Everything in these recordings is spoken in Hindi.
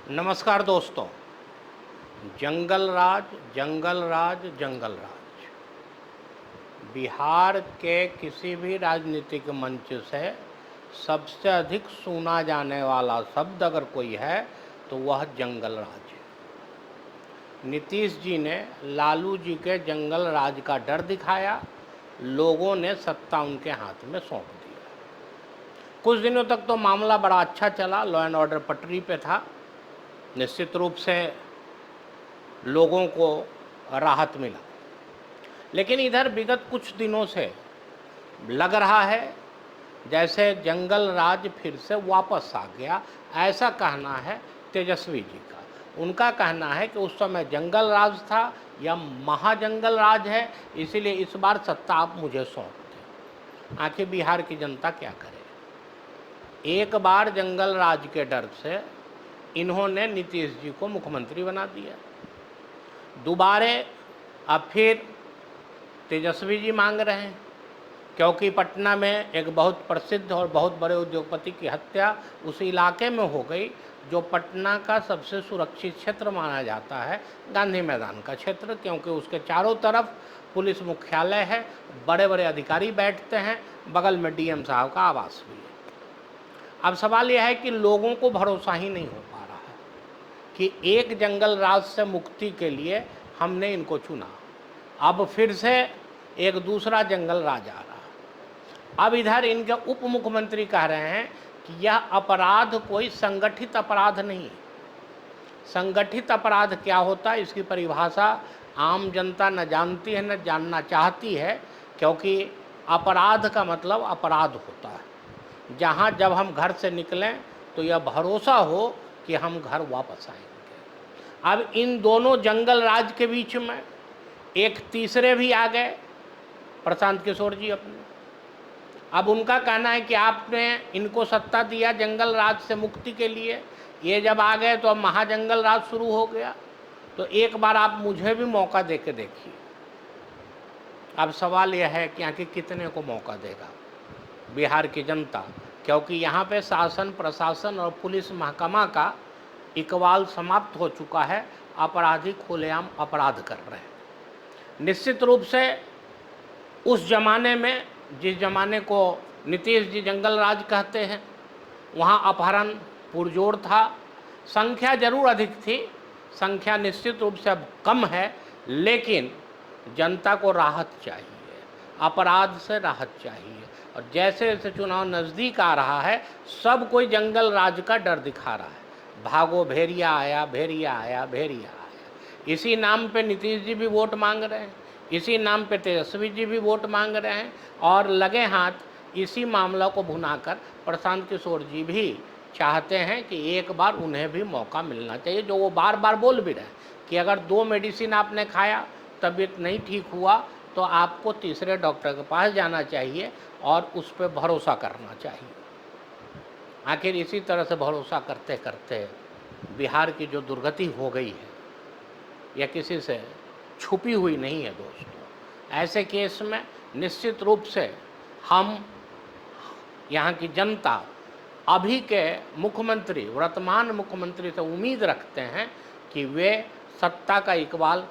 नमस्कार दोस्तों। जंगल राज जंगल राज जंगल राज बिहार के किसी भी राजनीतिक मंच से सबसे अधिक सुना जाने वाला शब्द अगर कोई है तो वह जंगल राज है। नीतीश जी ने लालू जी के जंगल राज का डर दिखाया, लोगों ने सत्ता उनके हाथ में सौंप दिया। कुछ दिनों तक तो मामला बड़ा अच्छा चला, लॉ एंड ऑर्डर पटरी पे था, निश्चित रूप से लोगों को राहत मिला। लेकिन इधर विगत कुछ दिनों से लग रहा है जैसे जंगल राज फिर से वापस आ गया, ऐसा कहना है तेजस्वी जी का। उनका कहना है कि उस समय जंगल राज था या महाजंगल राज है, इसीलिए इस बार सत्ता आप मुझे सौंप दें। आखिर बिहार की जनता क्या करे। एक बार जंगल राज के डर से इन्होंने नीतीश जी को मुख्यमंत्री बना दिया, दोबारे अब फिर तेजस्वी जी मांग रहे हैं, क्योंकि पटना में एक बहुत प्रसिद्ध और बहुत बड़े उद्योगपति की हत्या उस इलाके में हो गई जो पटना का सबसे सुरक्षित क्षेत्र माना जाता है, गांधी मैदान का क्षेत्र, क्योंकि उसके चारों तरफ पुलिस मुख्यालय है, बड़े बड़े अधिकारी बैठते हैं, बगल में डीएम साहब का आवास भी है। अब सवाल यह है कि लोगों को भरोसा ही नहीं हो पा रहा है कि एक जंगल राज से मुक्ति के लिए हमने इनको चुना, अब फिर से एक दूसरा जंगल राज आ रहा। अब इधर इनके उप मुख्यमंत्री कह रहे हैं कि यह अपराध कोई संगठित अपराध नहीं है। संगठित अपराध क्या होता है, इसकी परिभाषा आम जनता न जानती है न जानना चाहती है, क्योंकि अपराध का मतलब अपराध होता है जहाँ जब हम घर से निकलें तो यह भरोसा हो कि हम घर वापस आएंगे। अब इन दोनों जंगल राज के बीच में एक तीसरे भी आ गए, प्रशांत किशोर जी अपने। अब उनका कहना है कि आपने इनको सत्ता दिया जंगल राज से मुक्ति के लिए, ये जब आ गए तो अब महाजंगल राज शुरू हो गया, तो एक बार आप मुझे भी मौका दे के देखिए। अब सवाल यह है कि आखिर कितने को मौका देगा बिहार की जनता, क्योंकि यहाँ पे शासन प्रशासन और पुलिस महकमा का इकबाल समाप्त हो चुका है, अपराधी खुलेआम अपराध कर रहे हैं। निश्चित रूप से उस ज़माने में, जिस ज़माने को नीतीश जी जंगल राज कहते हैं, वहाँ अपहरण पुरजोर था, संख्या जरूर अधिक थी, संख्या निश्चित रूप से अब कम है, लेकिन जनता को राहत चाहिए, अपराध से राहत चाहिए। और जैसे जैसे चुनाव नज़दीक आ रहा है, सब कोई जंगल राज का डर दिखा रहा है। भागो भेड़िया आया, भेड़िया आया, भेड़िया आया। इसी नाम पे नीतीश जी भी वोट मांग रहे हैं, इसी नाम पे तेजस्वी जी भी वोट मांग रहे हैं, और लगे हाथ इसी मामला को भुनाकर प्रशांत किशोर जी भी चाहते हैं कि एक बार उन्हें भी मौका मिलना चाहिए, जो वो बार बार बोल भी रहे हैं कि अगर 2 मेडिसिन आपने खाया, तबीयत नहीं ठीक हुआ, तो आपको तीसरे डॉक्टर के पास जाना चाहिए और उस पर भरोसा करना चाहिए। आखिर इसी तरह से भरोसा करते करते बिहार की जो दुर्गति हो गई है, यह किसी से छुपी हुई नहीं है दोस्तों। ऐसे केस में निश्चित रूप से हम, यहाँ की जनता, अभी के मुख्यमंत्री, वर्तमान मुख्यमंत्री से उम्मीद रखते हैं कि वे सत्ता का इकबाल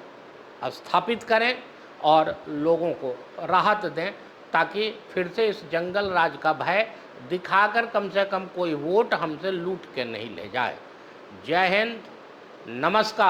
स्थापित करें और लोगों को राहत दें, ताकि फिर से इस जंगल राज का भय दिखाकर कम से कम कोई वोट हमसे लूट के नहीं ले जाए। जय हिंद, नमस्कार।